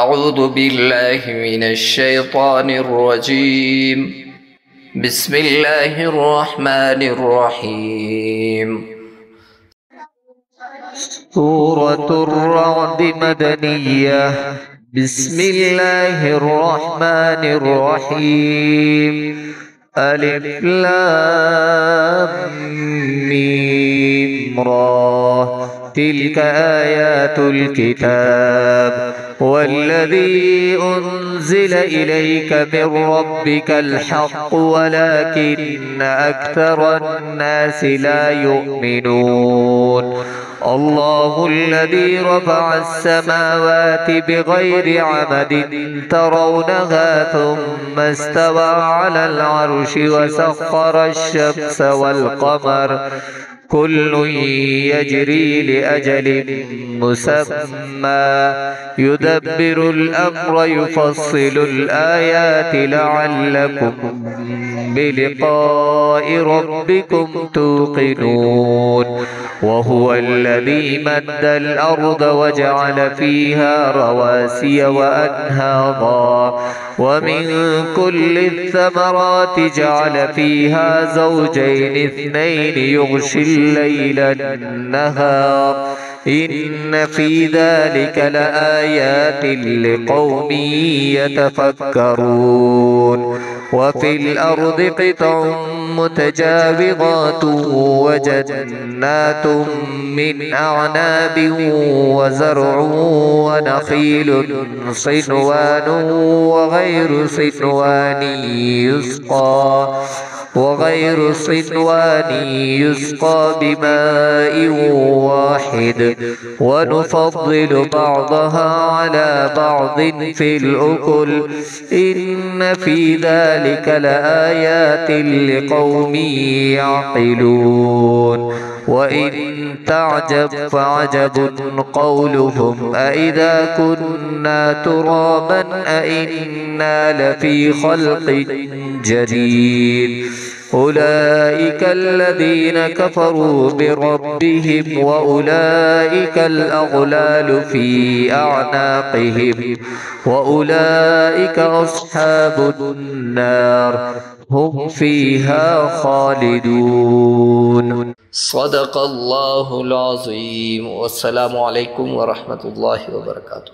أعوذ بالله من الشيطان الرجيم. بسم الله الرحمن الرحيم. سورة الرعد مدنية. بسم الله الرحمن الرحيم. ألف لام ميم را. تلك آيات الكتاب والذي أنزل إليك من ربك الحق ولكن أكثر الناس لا يؤمنون. الله الذي رفع السماوات بغير عمد ترونها ثم استوى على العرش وسخر الشمس والقمر كل يجري لأجل مسمى يدبر الأمر يفصل الآيات لعلكم بلقاء ربكم توقنون. وهو الذي مد الأرض وجعل فيها رواسي وأنهارا ومن كل الثمرات جعل فيها زوجين اثنين يغشي الليل النهار إن في ذلك لآيات لقوم يتفكرون. وفي الأرض قطع متجاورات وجنات من أعناب وزرع ونخيل صنوان وغير صنوان يسقى بماء واحد ونفضل بعضها على بعض في الأكل إن في ذلك لآيات لقوم يعقلون. وإن تعجب فعجب قولهم أإذا كنا ترابا أإنا لفي خلق جديد. أولئك الذين كفروا بربهم وأولئك الأغلال في أعناقهم وأولئك أصحاب النار هم فيها خالدون. صدق الله العظيم. والسلام عليكم ورحمة الله وبركاته.